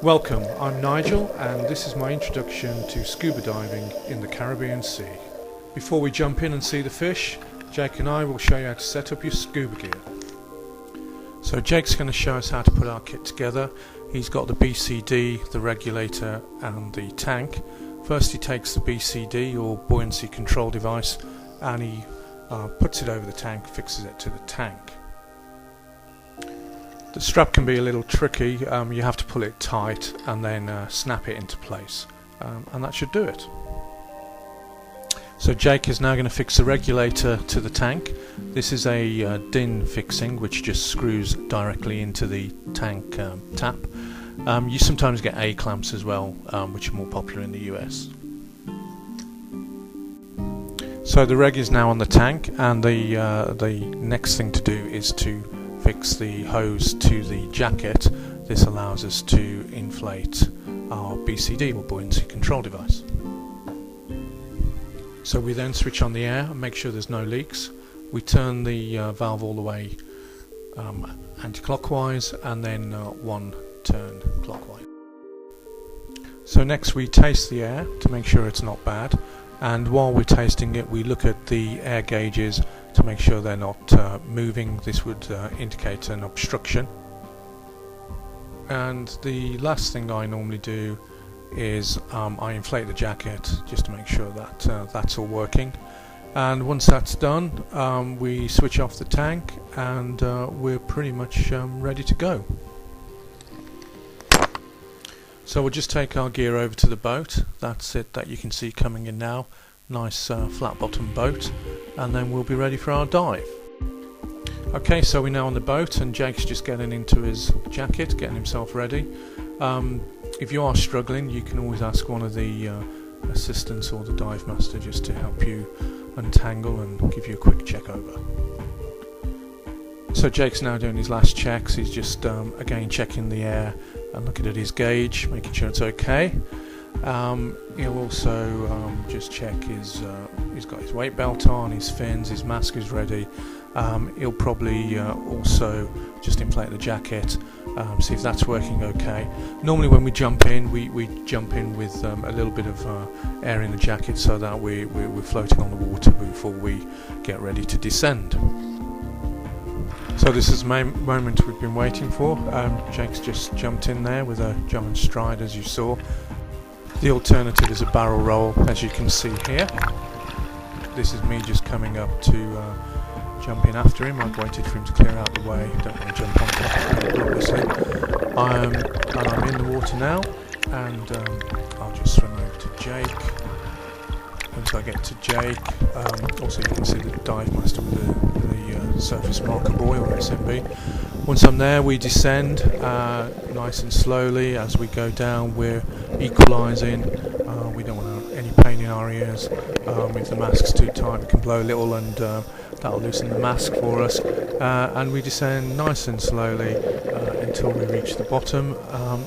Welcome, I'm Nigel and this is my introduction to scuba diving in the Caribbean Sea. Before we jump in and see the fish, Jake and I will show you how to set up your scuba gear. So Jake's going to show us how to put our kit together. He's got the BCD, the regulator and the tank. First he takes the BCD or buoyancy control device and he puts it over the tank, fixes it to the tank. The strap can be a little tricky, you have to pull it tight and then snap it into place, and that should do it. So Jake is now going to fix the regulator to the tank. This is a DIN fixing which just screws directly into the tank tap. You sometimes get A-clamps as well, which are more popular in the US. So the reg is now on the tank, and the next thing to do is to fix the hose to the jacket. This allows us to inflate our BCD or buoyancy control device. So we then switch on the air and make sure there's no leaks. We turn the valve all the way anti-clockwise and then one turn clockwise. So next we taste the air to make sure it's not bad, and while we're tasting it we look at the air gauges to make sure they're not moving. This would indicate an obstruction. And the last thing I normally do is I inflate the jacket just to make sure that that's all working. And once that's done, we switch off the tank and we're pretty much ready to go. So we'll just take our gear over to the boat. That's it that you can see coming in now. Nice flat bottom boat, and then we'll be ready for our dive. Okay, so we're now on the boat and Jake's just getting into his jacket, getting himself ready. If you are struggling, you can always ask one of the assistants or the dive master just to help you untangle and give you a quick check over. So Jake's now doing his last checks. He's just again checking the air and looking at his gauge, making sure it's okay. He'll also just check he's got his weight belt on, his fins, his mask is ready. He'll probably also just inflate the jacket, see if that's working okay. Normally when we jump in, we jump in with a little bit of air in the jacket so that we're floating on the water before we get ready to descend. So this is the moment we've been waiting for. Jake's just jumped in there with a jump and stride, as you saw. The alternative is a barrel roll, as you can see here. This is me just coming up to jump in after him. I've waited for him to clear out the way. Don't want to jump on top of him, obviously. And I'm in the water now, and I'll just swim over to Jake. Once I get to Jake, also you can see the dive master with the surface marker buoy or SMB. Once I'm there, we descend nice and slowly. As we go down, we're equalising. We don't want any pain in our ears. If the mask's too tight, we can blow a little and that'll loosen the mask for us. And we descend nice and slowly until we reach the bottom,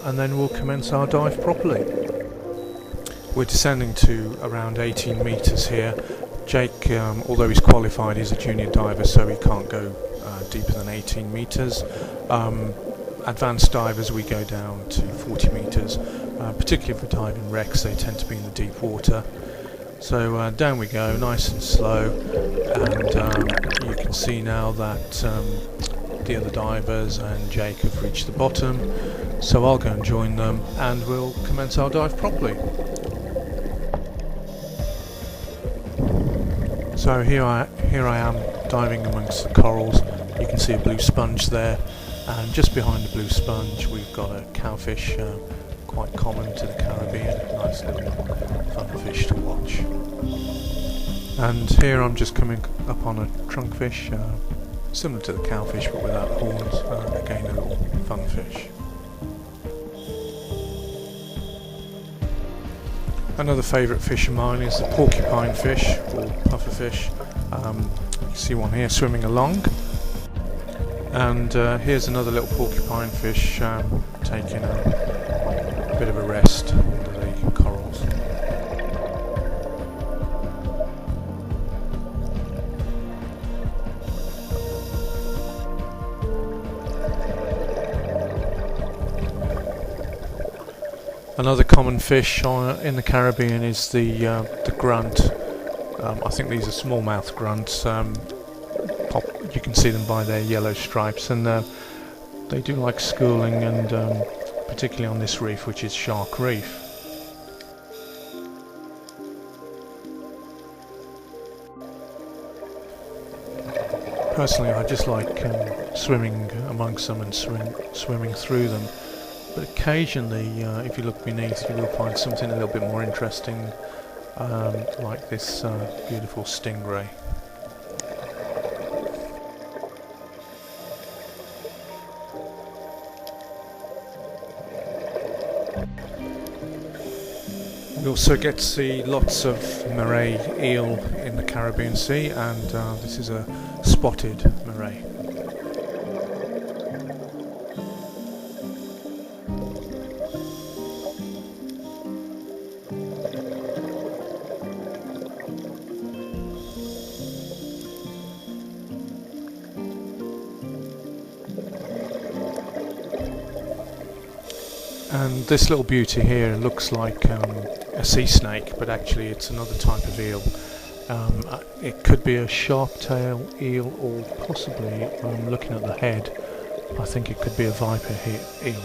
and then we'll commence our dive properly. We're descending to around 18 metres here. Jake, although he's qualified, he's a junior diver, so he can't go deeper than 18 metres. Advanced divers, we go down to 40 metres, particularly for diving wrecks. They tend to be in the deep water. So down we go, nice and slow, and you can see now that the other divers and Jake have reached the bottom, so I'll go and join them and we'll commence our dive properly. So here I am diving amongst the corals. You can see a blue sponge there, and just behind the blue sponge we've got a cowfish, quite common to the Caribbean, nice little fun fish to watch. And here I'm just coming up on a trunkfish, similar to the cowfish but without the horns, again a little fun fish. Another favourite fish of mine is the porcupine fish or pufferfish. You can see one here swimming along, and here's another little porcupine fish taking a bit of a rest under the corals. Another common fish in the Caribbean is the grunt. I think these are smallmouth grunts. You can see them by their yellow stripes, and they do like schooling, and particularly on this reef, which is Shark Reef. Personally, I just like swimming amongst them and swimming through them. But occasionally, if you look beneath, you will find something a little bit more interesting, like this beautiful stingray. We also get to see lots of moray eel in the Caribbean Sea, and this is a spotted moray. And this little beauty here looks like a sea snake, but actually it's another type of eel. It could be a sharp-tail eel, or possibly, looking at the head, I think it could be a viper eel.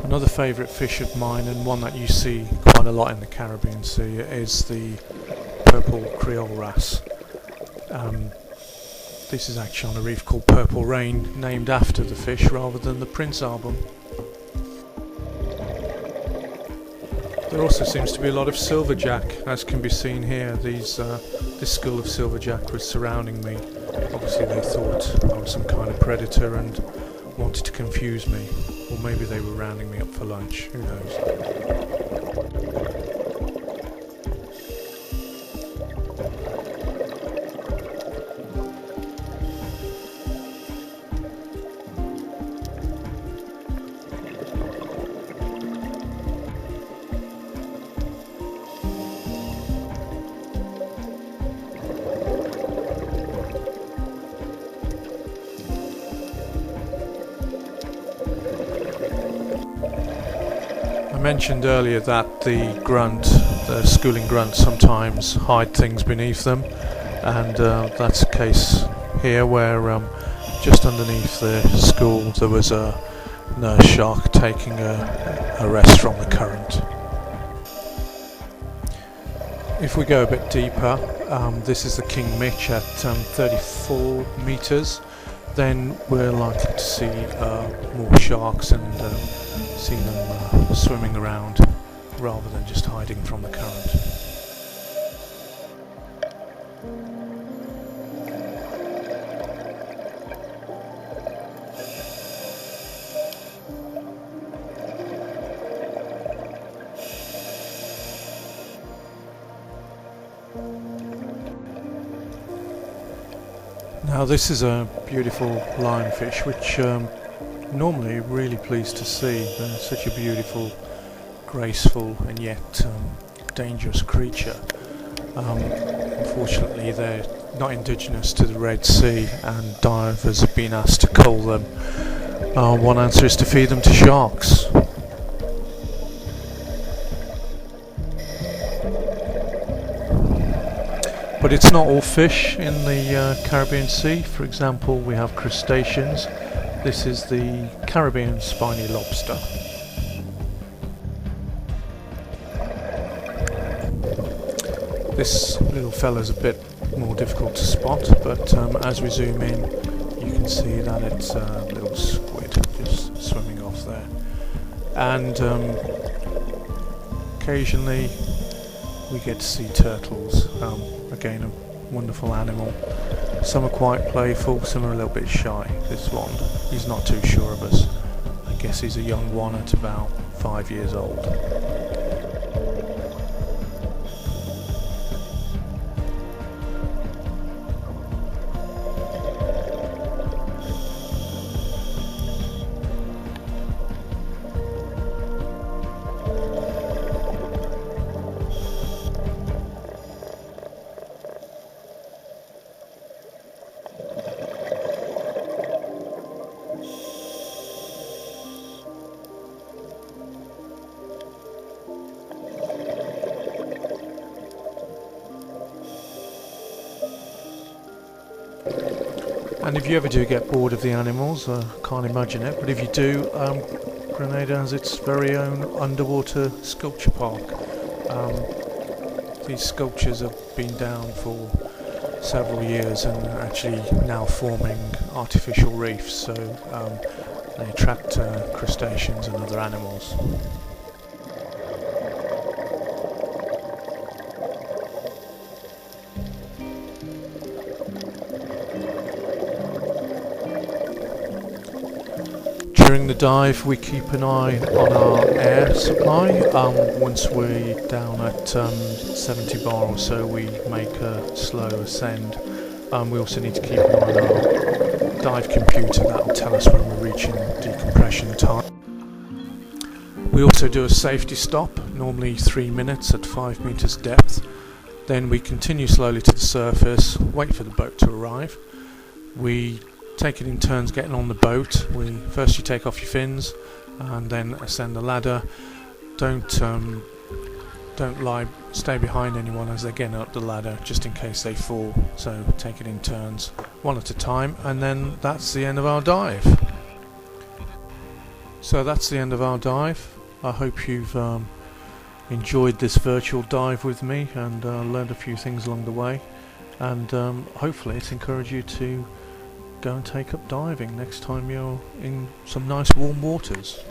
Another favourite fish of mine, and one that you see quite a lot in the Caribbean Sea, is the purple Creole wrasse. This is actually on a reef called Purple Rain, named after the fish rather than the Prince album. There also seems to be a lot of silverjack, as can be seen here. This school of silverjack was surrounding me. Obviously they thought I was some kind of predator and wanted to confuse me. Or maybe they were rounding me up for lunch, who knows. I mentioned earlier that the schooling grunts sometimes hide things beneath them, and that's the case here, where just underneath the school there was a nurse shark taking a rest from the current. If we go a bit deeper, this is the King Mitch at 34 metres, then we're likely to see more sharks and see them swimming around rather than just hiding from the current. Now this is a beautiful lionfish, which normally really pleased to see. They're such a beautiful, graceful and yet dangerous creature. Unfortunately they're not indigenous to the Red Sea, and divers have been asked to cull them. One answer is to feed them to sharks. But it's not all fish in the Caribbean Sea. For example, we have crustaceans. This is the Caribbean spiny lobster. This little fella's a bit more difficult to spot, but as we zoom in, you can see that it's a little squid just swimming off there. And occasionally we get to see turtles. Again, a wonderful animal. Some are quite playful, some are a little bit shy. This one, he's not too sure of us. I guess he's a young one at about 5 years old. And if you ever do get bored of the animals, I can't imagine it, but if you do, Grenada has its very own underwater sculpture park. These sculptures have been down for several years and are actually now forming artificial reefs, so they attract crustaceans and other animals. During the dive we keep an eye on our air supply. Once we're down at 70 bar or so we make a slow ascend. We also need to keep an eye on our dive computer. That will tell us when we're reaching decompression time. We also do a safety stop, normally 3 minutes at 5 meters depth. Then we continue slowly to the surface, wait for the boat to arrive. We take it in turns getting on the boat. First you take off your fins and then ascend the ladder. Don't stay behind anyone as they're getting up the ladder, just in case they fall. So take it in turns, one at a time, and then that's the end of our dive. So that's the end of our dive. I hope you've enjoyed this virtual dive with me and learned a few things along the way, and hopefully it's encouraged you to go and take up diving next time you're in some nice warm waters.